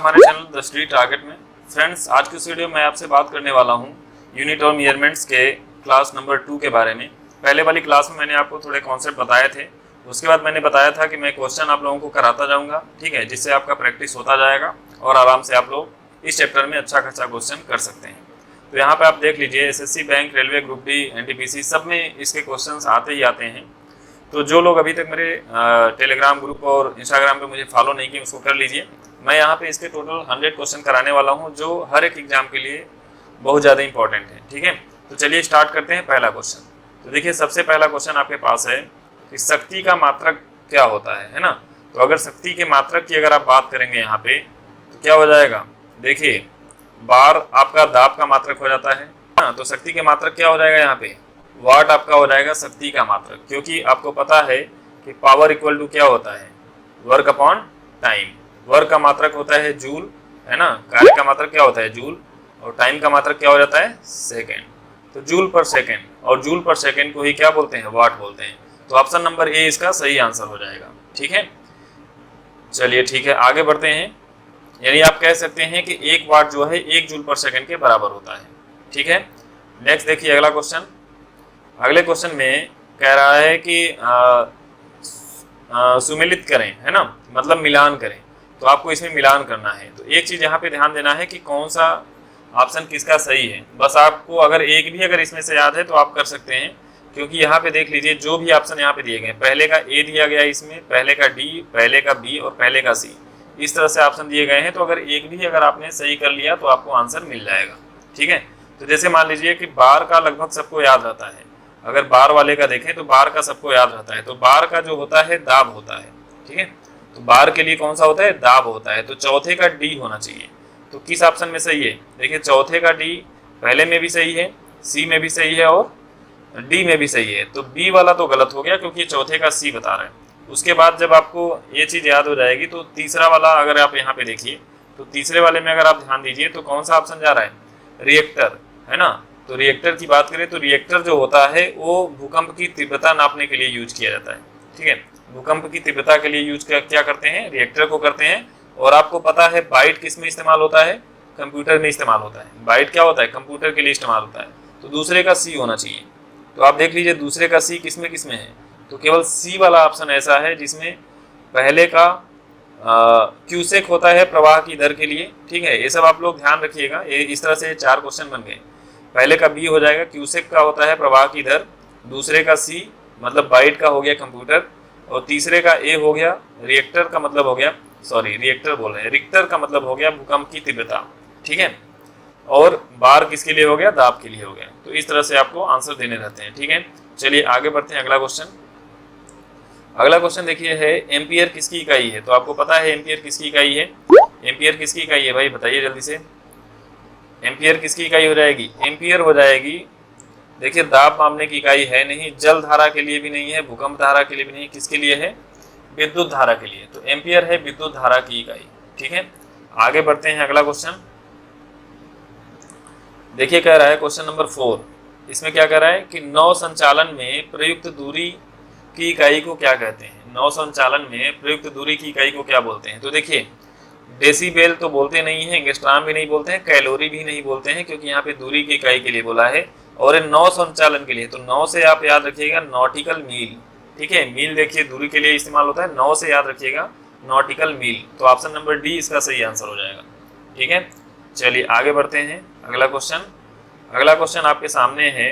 हमारे channel the street target में। Friends, आज की इस वीडियो में आपसे बात करने वाला हूं यूनिट और मेजरमेंट्स के क्लास नंबर 2 के बारे में। पहले वाली क्लास में मैंने आपको थोड़े कॉन्सेप्ट बताए थे, उसके बाद मैंने बताया था कि मैं क्वेश्चन आप लोगों को कराता जाऊंगा, ठीक है, जिससे आपका प्रैक्टिस होता जाएगा और आराम से आप लोग इस चैप्टर में अच्छा खासा क्वेश्चन कर सकते हैं। तो यहाँ पे आप देख लीजिए, SSC, bank, railway, group D, NTPC सब में इसके क्वेश्चंस आते ही आते हैं। तो जो लोग अभी तक मेरे टेलीग्राम ग्रुप और इंस्टाग्राम पे मुझे फॉलो नहीं किए उसको कर लीजिए। मैं यहाँ पे इसके टोटल 100 क्वेश्चन कराने वाला हूँ जो हर एक एग्जाम के लिए बहुत ज़्यादा इंपॉर्टेंट है, ठीक है। तो चलिए स्टार्ट करते हैं पहला क्वेश्चन। तो देखिए, सबसे पहला क्वेश्चन आपके पास है कि शक्ति का मात्रक क्या होता है ना। तो अगर शक्ति के मात्रक की अगर आप बात करेंगे यहाँ पे तो क्या हो जाएगा, देखिए बार आपका दाब का मात्रक हो जाता है ना। तो शक्ति के मात्रक क्या हो जाएगा, यहाँ पे वाट आपका हो जाएगा शक्ति का मात्रक, क्योंकि आपको पता है कि पावर इक्वल टू क्या होता है, वर्क अपॉन टाइम। वर्क का मात्रक होता है जूल, है ना, कार्य का मात्रक क्या होता है जूल, और टाइम का मात्रक क्या हो जाता है सेकेंड। तो जूल पर सेकेंड, और जूल पर सेकेंड को ही क्या बोलते हैं, वाट बोलते हैं। तो ऑप्शन नंबर ए इसका सही आंसर हो जाएगा, ठीक है। चलिए ठीक है, आगे बढ़ते हैं। यानी आप कह सकते हैं कि 1 वाट जो है 1 जूल पर सेकेंड के बराबर होता है, ठीक है। नेक्स्ट देखिए अगला क्वेश्चन। अगले क्वेश्चन में कह रहा है कि सुमेलित करें, है ना, मतलब मिलान करें। तो आपको इसमें मिलान करना है। तो एक चीज़ यहाँ पे ध्यान देना है कि कौन सा ऑप्शन किसका सही है। बस आपको अगर एक भी अगर इसमें से याद है तो आप कर सकते हैं, क्योंकि यहाँ पे देख लीजिए जो भी ऑप्शन यहाँ पे दिए गए, पहले का ए दिया गया इसमें, पहले का डी, पहले का बी और पहले का सी, इस तरह से ऑप्शन दिए गए हैं। तो अगर एक भी अगर आपने सही कर लिया तो आपको आंसर मिल जाएगा, ठीक है। तो जैसे मान लीजिए कि बार का लगभग सबको याद रहता है, अगर बार वाले का देखें तो बार का सबको याद रहता है। तो बार का जो होता है दाब होता है, ठीक है। तो बार के लिए कौन सा होता है, दाब होता है। तो चौथे का डी होना चाहिए। तो किस ऑप्शन में सही है, देखिए चौथे का डी पहले में भी सही है, सी में भी सही है और डी में भी सही है। तो बी वाला तो गलत हो गया क्योंकि चौथे का सी बता रहे हैं। उसके बाद जब आपको ये चीज़ याद हो जाएगी तो तीसरा वाला अगर आप यहाँ पे देखिए तो तीसरे वाले में अगर आप ध्यान दीजिए तो कौन सा ऑप्शन जा रहा है, रिएक्टर, है ना। तो रिएक्टर की बात करें तो रिएक्टर जो होता है वो भूकंप की तीव्रता नापने के लिए यूज किया जाता है, ठीक है। भूकंप की तीव्रता के लिए यूज क्या करते हैं, रिएक्टर को करते हैं। और आपको पता है बाइट किस में इस्तेमाल होता है, कंप्यूटर में इस्तेमाल होता है। बाइट क्या होता है, कंप्यूटर के लिए इस्तेमाल होता है। तो दूसरे का सी होना चाहिए। तो आप देख लीजिए दूसरे का सी किस में है, तो केवल सी वाला ऑप्शन ऐसा है जिसमें पहले का क्यूसेक होता है प्रवाह की दर के लिए, ठीक है। ये सब आप लोग ध्यान रखिएगा। ये इस तरह से 4 क्वेश्चन बन गए। पहले का बी हो जाएगा, क्यूसेक का होता है प्रवाह की दर। दूसरे का सी मतलब बाइट का हो गया कंप्यूटर। और तीसरे का ए हो गया रिएक्टर का मतलब हो गया, सॉरी रिएक्टर बोल रहे हैं, रिक्टर का मतलब हो गया भूकंप की तीव्रता, ठीक है। और बार किसके लिए हो गया, दाब के लिए हो गया। तो इस तरह से आपको आंसर देने रहते हैं, ठीक है। चलिए आगे बढ़ते हैं। अगला क्वेश्चन, अगला क्वेश्चन देखिए है एम्पियर किसकी इकाई है। तो आपको पता है एम्पियर किसकी इकाई है, एम्पियर किसकी इकाई है भाई, बताइए जल्दी से। एम्पियर किसकी इकाई हो जाएगी, एम्पियर हो जाएगी, देखिए दाब मापने की इकाई है नहीं, जल धारा के लिए भी नहीं है, भूकंप धारा के लिए भी नहीं, किसके लिए है, विद्युत धारा के लिए। तो एम्पियर है विद्युत धारा की इकाई, ठीक है। आगे बढ़ते हैं। अगला क्वेश्चन देखिए, कह रहा है क्वेश्चन नंबर 4। इसमें क्या कह रहा है कि नौ संचालन में प्रयुक्त दूरी की इकाई को क्या कहते हैं। नौ संचालन में प्रयुक्त दूरी की इकाई को क्या बोलते हैं। तो देखिए डेसीबेल तो बोलते नहीं है, एंगस्ट्राम भी नहीं बोलते हैं, कैलोरी भी नहीं बोलते हैं, क्योंकि यहाँ पे दूरी की इकाई के लिए बोला है। और नौ संचालन के लिए तो 9 से आप याद रखिएगा नॉटिकल मील, ठीक है। मील देखिए दूरी के लिए इस्तेमाल होता है, 9 से याद रखिएगा नॉटिकल मील। तो ऑप्शन नंबर डी इसका सही आंसर हो जाएगा, ठीक है। चलिए आगे बढ़ते हैं। अगला क्वेश्चन, अगला क्वेश्चन आपके सामने है।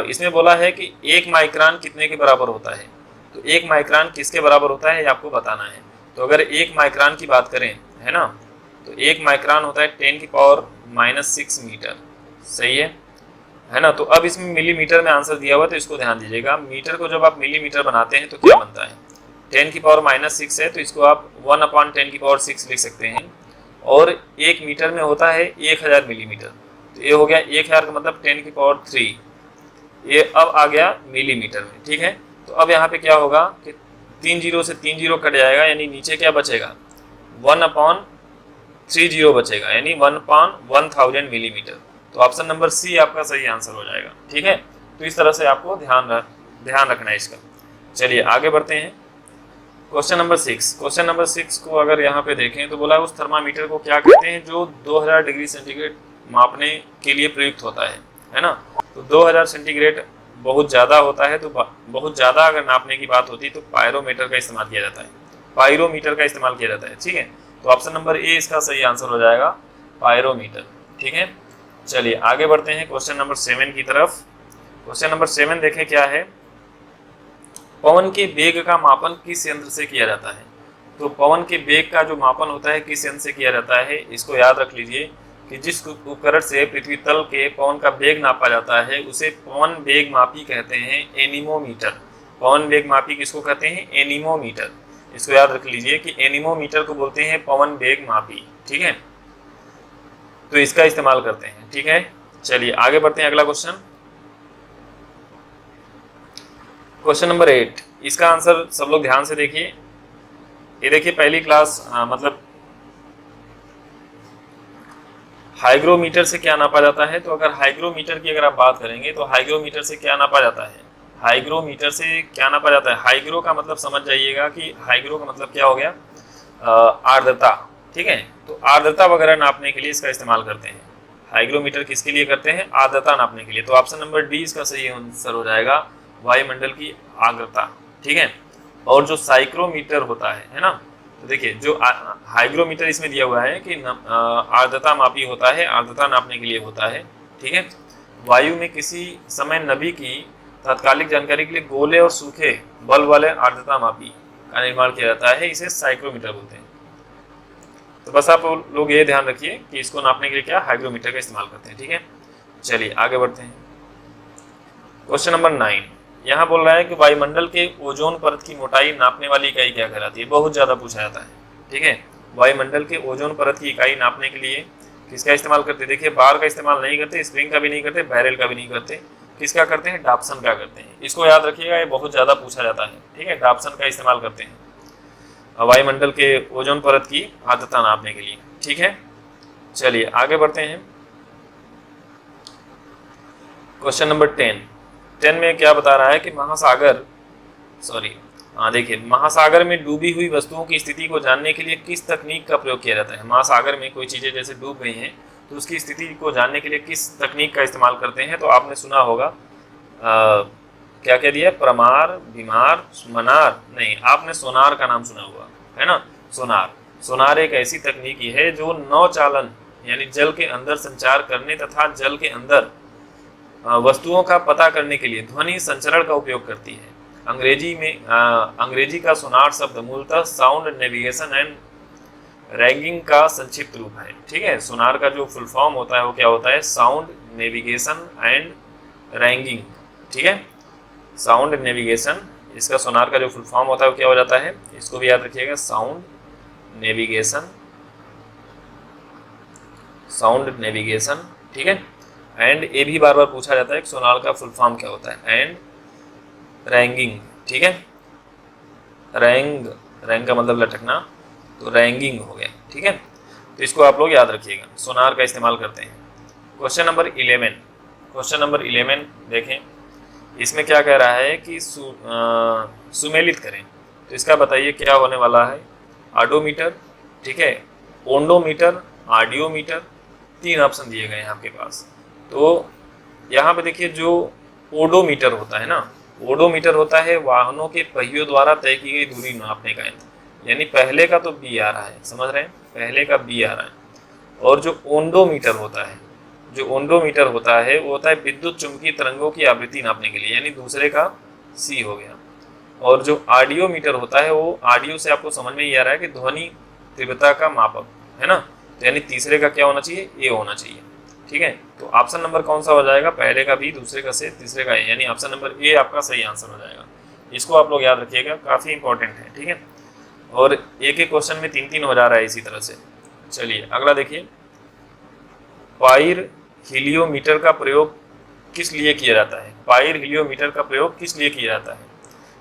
इसमें बोला है कि 1 माइक्रोन कितने के बराबर होता है। तो 1 माइक्रोन किसके बराबर होता है ये आपको बताना है। तो अगर 1 माइक्रोन की बात करें, है ना, तो 1 माइक्रोन होता है 10⁻⁻6 मीटर, सही है ना। तो अब इसमें मिलीमीटर में आंसर दिया हुआ, तो इसको ध्यान दीजिएगा। मीटर को जब आप मिलीमीटर बनाते हैं तो क्या बनता है, 10⁻⁻6 है तो इसको आप 1/10⁻6 लिख सकते हैं। और 1 मीटर में होता है 1000 मिलीमीटर। तो ये हो गया 1000 का मतलब 10⁻3, ये अब आ गया मिलीमीटर में, ठीक है। तो अब यहाँ पे क्या होगा कि 3 जीरो से 3 जीरो कट जाएगा, यानी नीचे क्या बचेगा, 1/30 बचेगा, यानी 1/1000 मिलीमीटर। तो ऑप्शन नंबर सी आपका सही आंसर हो जाएगा, ठीक है। तो इस तरह से आपको ध्यान रखना है इसका। चलिए आगे बढ़ते हैं। क्वेश्चन नंबर 6 को अगर यहाँ पे देखें तो बोला उस थर्मामीटर को क्या कहते हैं जो 2000 डिग्री सेंटीग्रेड मापने के लिए प्रयुक्त होता है ना। तो 2000 सेंटीग्रेड बहुत ज़्यादा होता है, तो बहुत ज़्यादा अगर नापने की बात होती तो पायरोमीटर का इस्तेमाल किया जाता है, पायरोमीटर का इस्तेमाल किया जाता है। ठीक है, तो ऑप्शन नंबर ए इसका सही आंसर हो जाएगा, पायरोमीटर। ठीक है, चलिए आगे बढ़ते हैं क्वेश्चन नंबर 7 की तरफ। क्वेश्चन नंबर 7 देखें क्या है। पवन के वेग का मापन किस यंत्र से किया जाता है। तो पवन के वेग का जो मापन होता है किस यंत्र से किया जाता है, इसको याद रख लीजिए कि जिस उपकरण से पृथ्वी तल के पवन का वेग नापा जाता है उसे पवन वेग मापी कहते हैं, एनीमोमीटर। पवन वेग मापी किसको कहते हैं, एनीमोमीटर। इसको याद रख लीजिए कि एनीमोमीटर को बोलते हैं पवन वेग मापी। ठीक है, तो इसका इस्तेमाल करते हैं। ठीक है, चलिए आगे बढ़ते हैं। अगला क्वेश्चन, क्वेश्चन नंबर 8, इसका आंसर सब लोग ध्यान से देखिए। ये देखिए पहली क्लास मतलब हाइग्रोमीटर से क्या नापा जाता है। तो अगर हाइग्रोमीटर की अगर आप बात करेंगे तो हाइग्रोमीटर से क्या नापा जाता है, हाइग्रोमीटर से क्या नापा जाता है। हाइग्रो का मतलब समझ जाइएगा कि हाइग्रो का मतलब क्या हो गया, आर्द्रता। ठीक है, तो आर्द्रता वगैरह नापने के लिए इसका इस्तेमाल करते हैं। हाइग्रोमीटर किसके लिए करते हैं, आर्द्रता नापने के लिए। तो ऑप्शन नंबर डी इसका सही आंसर हो जाएगा, वायुमंडल की आर्द्रता। ठीक है, और जो साइक्रोमीटर होता है ना, तो देखिए जो हाइग्रोमीटर इसमें दिया हुआ है कि आर्द्रता मापी होता है, आर्द्रता नापने के लिए होता है। ठीक है, वायु में किसी समय नमी की तात्कालिक जानकारी के लिए गोले और सूखे बल्ब वाले आर्द्रता मापी का निर्माण किया जाता है, इसे साइक्रोमीटर बोलते हैं। तो बस आप लोग ये ध्यान रखिए कि इसको नापने के लिए क्या हाइग्रोमीटर का इस्तेमाल करते हैं। ठीक है, चलिए आगे बढ़ते हैं। क्वेश्चन नंबर 9, यहाँ बोल रहा है कि वायुमंडल के ओजोन परत की मोटाई नापने वाली इकाई क्या कहलाती है। बहुत ज़्यादा पूछा जाता है। ठीक है, वायुमंडल के ओजोन परत की इकाई नापने के लिए किसका इस्तेमाल करते हैं। देखिए बार का इस्तेमाल नहीं करते, स्प्रिंग का भी नहीं करते, बैरल का भी नहीं करते, किसका करते हैं, डाप्सन का करते हैं। इसको याद रखिएगा, ये बहुत ज़्यादा पूछा जाता है। ठीक है, डाप्सन का इस्तेमाल करते हैं वायुमंडल के ओजोन परत की आर्द्रता नापने के लिए। ठीक है, चलिए आगे बढ़ते हैं। क्वेश्चन नंबर 10 में क्या बता रहा है कि देखिए महासागर में डूबी हुई वस्तुओं की स्थिति को जानने के लिए किस तकनीक का प्रयोग किया जाता है। महासागर में कोई चीज़ें जैसे डूब गई हैं तो उसकी स्थिति को जानने के लिए किस तकनीक का इस्तेमाल करते हैं। तो आपने सुना होगा क्या क्या दिया, प्रमार, बीमार, मनार, नहीं आपने सोनार का नाम सुना हुआ है ना। सोनार एक ऐसी तकनीकी है जो नौचालन यानी जल के अंदर संचार करने तथा जल के अंदर वस्तुओं का पता करने के लिए ध्वनि संचरण का उपयोग करती है। अंग्रेजी का सोनार शब्द मूलतः साउंड नेविगेशन एंड रैगिंग का संक्षिप्त रूप है। ठीक है, सोनार का जो फुल फॉर्म होता है वो क्या होता है, साउंड नेविगेशन एंड रैगिंग। ठीक है, साउंड नेविगेशन, इसका सोनार का जो फुल फॉर्म होता है वो क्या हो जाता है, इसको भी याद रखिएगा, साउंड नेविगेशन। ठीक है, एंड ये भी बार बार पूछा जाता है कि सोनार का फुल फॉर्म क्या होता है, एंड रैंगिंग। ठीक है, रैंग का मतलब लटकना, तो रैंगिंग हो गया। ठीक है, तो इसको आप लोग याद रखिएगा, सोनार का इस्तेमाल करते हैं। क्वेश्चन नंबर 11 देखें, इसमें क्या कह रहा है कि सुमेलित करें। तो इसका बताइए क्या होने वाला है, ऑडोमीटर, ठीक है, ओंडोमीटर, आडियोमीटर, 3 ऑप्शन दिए गए हैं आपके पास। तो यहाँ पे देखिए जो ओडोमीटर होता है ना, ओडोमीटर होता है वाहनों के पहियों द्वारा तय की गई दूरी नापने का यंत्र, यानी पहले का तो बी आ रहा है, समझ रहे हैं, पहले का बी आ रहा है। और जो ओंडोमीटर होता है वो होता है विद्युत चुंबकीय तरंगों की आवृत्ति नापने के लिए, यानी दूसरे का सी हो गया। और जो ऑडियोमीटर होता है वो ऑडियो से आपको समझ में ही आ रहा है कि ध्वनि तीव्रता का मापक है ना, तो यानी तीसरे का क्या होना चाहिए, ए होना चाहिए। ठीक है, तो ऑप्शन नंबर कौन सा हो जाएगा, पहले का बी, दूसरे का से, तीसरे का ए, यानी ऑप्शन नंबर ए आपका सही आंसर हो जाएगा। इसको आप लोग याद रखिएगा, काफ़ी इंपॉर्टेंट है। ठीक है, और एक एक क्वेश्चन में 3-3 हो जा रहा है इसी तरह से। चलिए अगला देखिए, पाइर हीलियोमीटर का प्रयोग किस लिए किया जाता है। पाइर हीलियोमीटर का प्रयोग किस लिए किया जाता है,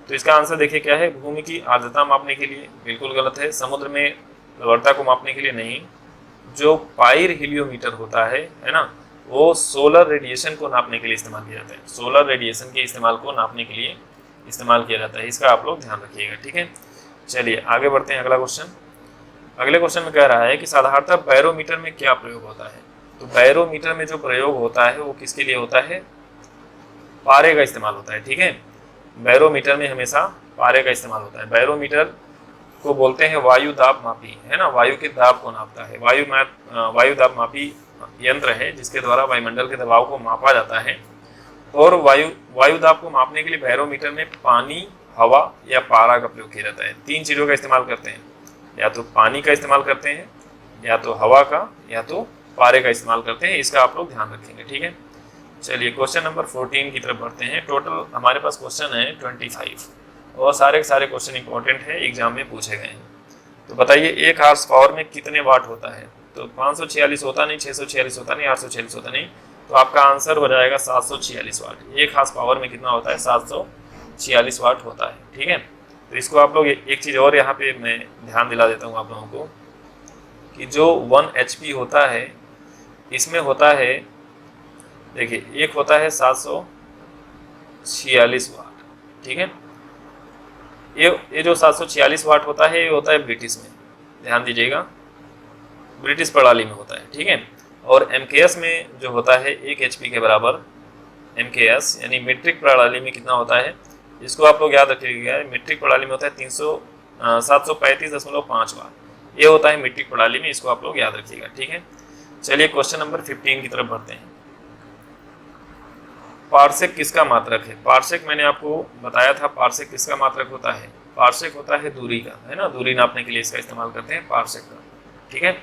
तो इसका आंसर देखिए क्या है, भूमि की आर्द्रता मापने के लिए, बिल्कुल गलत है। समुद्र में लवणता को मापने के लिए नहीं। जो पाइर हीलियोमीटर होता है ना, वो सोलर रेडिएशन को नापने के लिए इस्तेमाल किया जाता है। सोलर रेडिएशन के इस्तेमाल को नापने के लिए इस्तेमाल किया जाता है, इसका आप लोग ध्यान रखिएगा। ठीक है, चलिए आगे बढ़ते हैं अगला क्वेश्चन। अगले क्वेश्चन में कह रहा है कि साधारणतः बैरोमीटर में क्या प्रयोग होता है। तो बैरोमीटर में जो प्रयोग होता है वो किसके लिए होता है, पारे का इस्तेमाल होता है। ठीक है, बैरोमीटर में हमेशा पारे का इस्तेमाल होता है। बैरोमीटर को बोलते हैं वायु दाब मापी, है ना, वायु के दाब को नापता है। वायु दाब मापी यंत्र है जिसके द्वारा वायुमंडल के दबाव को मापा जाता है। और वायु दाब को मापने के लिए बैरोमीटर में पानी, हवा या पारा का प्रयोग किया जाता है। 3 चीज़ों का इस्तेमाल करते हैं, या तो पानी का इस्तेमाल करते हैं, या तो हवा का, या तो पारे का इस्तेमाल करते हैं। इसका आप लोग ध्यान रखेंगे। ठीक है, चलिए क्वेश्चन नंबर 14 की तरफ बढ़ते हैं। टोटल हमारे पास क्वेश्चन है 25 और सारे के सारे क्वेश्चन इंपॉर्टेंट है, एग्जाम में पूछे गए हैं। तो बताइए 1 हॉर्स पावर में कितने वाट होता है। तो 546 होता नहीं, 646 होता नहीं, 846 होता नहीं, तो आपका आंसर हो जाएगा 746 वाट। 1 हॉर्स पावर में कितना होता है, 746 वाट होता है। ठीक है, तो इसको आप लोग एक चीज़ और यहाँ पे मैं ध्यान दिला देता हूँ आप लोगों को कि जो 1 HP होता है इसमें होता है, देखिए एक होता है 746 वाट। ठीक है, ये जो 746 वाट होता है ये होता है ब्रिटिश में, ध्यान दीजिएगा, ब्रिटिश प्रणाली में होता है। ठीक है, और MKS में जो होता है 1 HP के बराबर, MKS यानी मीट्रिक प्रणाली में कितना होता है, इसको आप लोग याद रखिएगा। मीट्रिक प्रणाली में होता है 735.5 वाट, ये होता है मीट्रिक प्रणाली में, इसको आप लोग याद रखिएगा। ठीक है, चलिए क्वेश्चन नंबर 15 की तरफ बढ़ते हैं। पार्सेक किसका मात्रक है। पार्सेक मैंने आपको बताया था, पार्सेक किसका मात्रक होता है, पार्सेक होता है दूरी का, है ना, दूरी नापने के लिए इसका इस्तेमाल करते हैं पार्सेक का। ठीक है,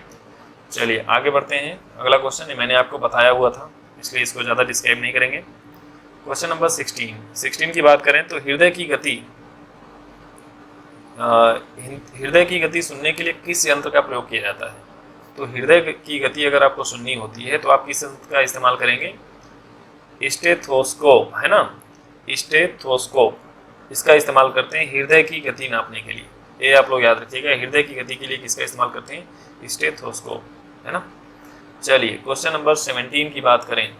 चलिए आगे बढ़ते हैं। अगला क्वेश्चन मैंने आपको बताया हुआ था इसलिए इसको ज़्यादा डिस्क्राइब नहीं करेंगे। क्वेश्चन नंबर 16 की बात करें तो हृदय की गति सुनने के लिए किस यंत्र का प्रयोग किया जाता है। तो हृदय की गति अगर आपको सुननी होती है तो आप किस यंत्र का इस्तेमाल करेंगे, स्टेथोस्कोप, है ना, स्टेथोस्कोप, इसका इस्तेमाल करते हैं हृदय की गति नापने के लिए। ये आप लोग याद रखिएगा, हृदय की गति के लिए किसका इस्तेमाल करते हैं, स्टेथोस्कोप, है ना। चलिए क्वेश्चन नंबर 17 की बात करें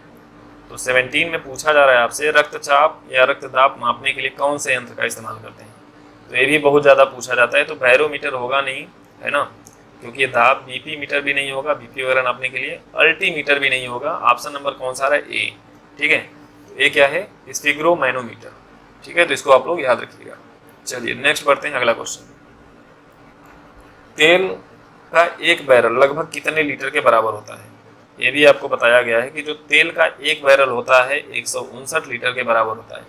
तो 17 में पूछा जा रहा है आपसे रक्तचाप या रक्तदाब मापने के लिए कौन से यंत्र का इस्तेमाल करते हैं। तो ये भी बहुत ज़्यादा पूछा जाता है। तो बैरोमीटर होगा नहीं, है ना, क्योंकि ये दाब, BP मीटर भी नहीं होगा, BP वगैरह नापने के लिए, अल्टीमीटर भी नहीं होगा। ऑप्शन नंबर कौन सा रहा है, ए। ठीक है, तो ये क्या है, स्फिग्रोमैनोमीटर। ठीक है, तो इसको आप लोग याद रखिएगा। चलिए नेक्स्ट बढ़ते हैं अगला क्वेश्चन। तेल का एक बैरल लगभग कितने लीटर के बराबर होता है। ये भी आपको बताया गया है कि जो तेल का एक बैरल होता है 159 लीटर के बराबर होता है।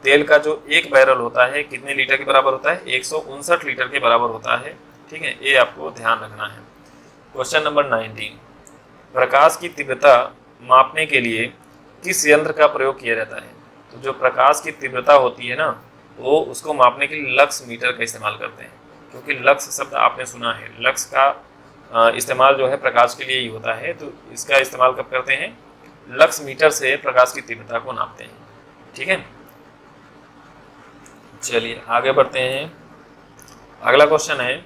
तेल का जो एक बैरल होता है कितने लीटर के बराबर होता है, 159 लीटर के बराबर होता है। ठीक है, ये आपको ध्यान रखना है। क्वेश्चन नंबर 19, प्रकाश की तीव्रता मापने के लिए किस यंत्र का प्रयोग किया जाता है। तो जो प्रकाश की तीव्रता होती है ना, वो उसको मापने के लिए लक्स मीटर का इस्तेमाल करते हैं, क्योंकि लक्स शब्द आपने सुना है, लक्स का इस्तेमाल जो है प्रकाश के लिए ही होता है। तो इसका इस्तेमाल कब करते हैं, लक्स मीटर से प्रकाश की तीव्रता को नापते हैं। ठीक है, चलिए आगे बढ़ते हैं। अगला क्वेश्चन है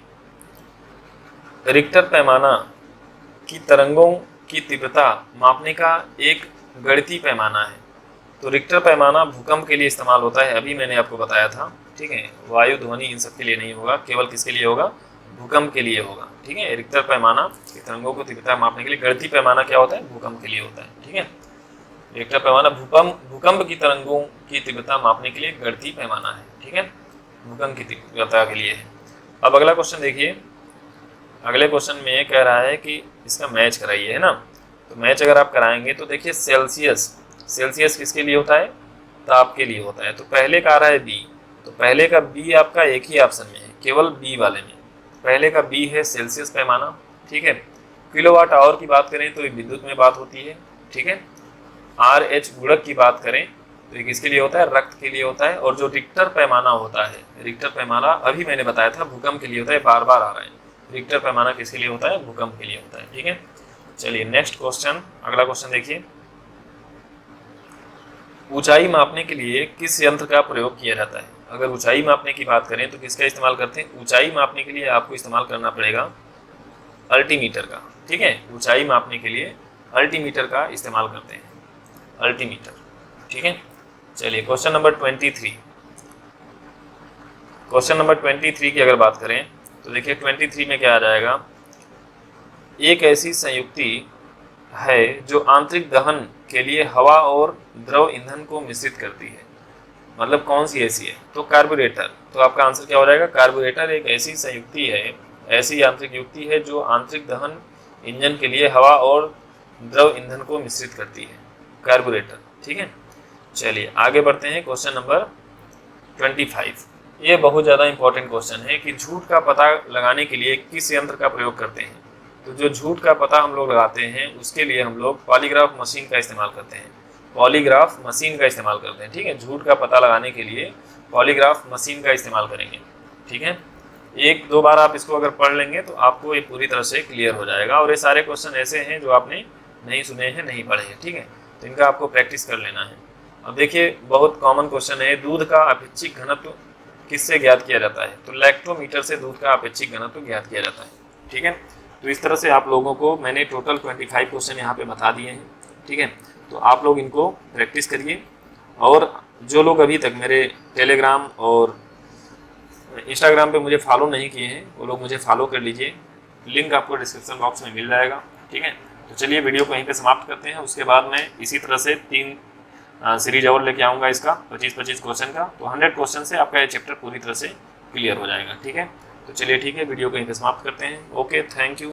रिक्टर पैमाना की तरंगों की तीव्रता मापने का एक गणितीय पैमाना है। तो रिक्टर पैमाना भूकंप के लिए इस्तेमाल होता है, अभी मैंने आपको बताया था। ठीक है, वायु, ध्वनि इन सब के लिए नहीं होगा, केवल किसके लिए होगा, भूकंप के लिए होगा। ठीक है, रिक्टर पैमाना की तरंगों को तीव्रता मापने के लिए, गणितीय पैमाना क्या होता है, भूकंप के लिए होता है। ठीक है, रिक्टर पैमाना भूकंप की तरंगों की तीव्रता मापने के लिए गणितीय पैमाना है। ठीक है, भूकंप की तीव्रता के लिए है। अब अगला क्वेश्चन देखिए, अगले क्वेश्चन में ये कह रहा है कि इसका मैच कराइए, है ना। तो मैच अगर आप कराएंगे तो देखिए सेल्सियस किसके लिए होता है, ताप के लिए होता है। तो पहले का आ रहा है बी, तो पहले का बी आपका एक ही ऑप्शन में है, केवल बी वाले में पहले का बी है सेल्सियस पैमाना। ठीक है, किलोवाट आवर की बात करें तो ये विद्युत में बात होती है। ठीक है, RH गुणक की बात करें तो ये किसके लिए होता है, रक्त के लिए होता है। और जो रिक्टर पैमाना होता है, रिक्टर पैमाना अभी मैंने बताया था भूकंप के लिए होता है, बार बार आ रहा है। रिक्टर पैमाना किसके लिए होता है, भूकंप के लिए होता है। ठीक है, चलिए नेक्स्ट क्वेश्चन, अगला क्वेश्चन देखिए। ऊंचाई मापने के लिए किस यंत्र का प्रयोग किया जाता है। अगर ऊंचाई मापने की बात करें तो किसका इस्तेमाल करते हैं, ऊंचाई मापने के लिए आपको इस्तेमाल करना पड़ेगा अल्टीमीटर का। ठीक है, ऊंचाई मापने के लिए अल्टीमीटर का इस्तेमाल करते हैं, अल्टीमीटर। ठीक है, चलिए क्वेश्चन नंबर 23, क्वेश्चन नंबर 23 की अगर बात करें तो देखिए 23 में क्या आ जाएगा, एक ऐसी संयुक्ति है जो आंतरिक दहन के लिए हवा और द्रव ईंधन को मिश्रित करती है। मतलब कौन सी ऐसी है, तो कार्बोरेटर। तो आपका आंसर क्या हो जाएगा, कार्बोरेटर एक ऐसी संयुक्ति है, ऐसी यांत्रिक युक्ति है जो आंतरिक दहन इंजन के लिए हवा और द्रव ईंधन को मिश्रित करती है, कार्बोरेटर। ठीक है, चलिए आगे बढ़ते हैं। क्वेश्चन नंबर 25, ये बहुत ज़्यादा इंपॉर्टेंट क्वेश्चन है कि झूठ का पता लगाने के लिए किस यंत्र का प्रयोग करते हैं। तो जो झूठ का पता हम लोग लगाते हैं उसके लिए हम लोग पॉलीग्राफ मशीन का इस्तेमाल करते हैं, पॉलीग्राफ मशीन का इस्तेमाल करते हैं। ठीक है, झूठ का पता लगाने के लिए पॉलीग्राफ मशीन का इस्तेमाल करेंगे। ठीक है, एक दो बार आप इसको अगर पढ़ लेंगे तो आपको ये पूरी तरह से क्लियर हो जाएगा। और ये सारे क्वेश्चन ऐसे हैं जो आपने नहीं सुने हैं, नहीं पढ़े हैं। ठीक है, तो इनका आपको प्रैक्टिस कर लेना है। अब देखिए बहुत कॉमन क्वेश्चन है, दूध का अपेक्षिक घनत्व किससे ज्ञात किया जाता है। तो लैक्टोमीटर से दूध का अपेक्षिक घनत्व ज्ञात किया जाता है। ठीक है, तो इस तरह से आप लोगों को मैंने टोटल 25 क्वेश्चन यहाँ पे बता दिए हैं। ठीक है, तो आप लोग इनको प्रैक्टिस करिए। और जो लोग अभी तक मेरे टेलीग्राम और इंस्टाग्राम पे मुझे फॉलो नहीं किए हैं वो लोग मुझे फॉलो कर लीजिए, लिंक आपको डिस्क्रिप्शन बॉक्स में मिल जाएगा। ठीक है, तो चलिए वीडियो को यहीं पे समाप्त करते हैं। उसके बाद मैं इसी तरह से 3 सीरीज और लेके आऊँगा इसका 25-25 क्वेश्चन का। तो 100 क्वेश्चन से आपका ये चैप्टर पूरी तरह से क्लियर हो जाएगा। ठीक है, तो चलिए ठीक है, वीडियो को यहीं पे समाप्त करते हैं। Okay, thank you.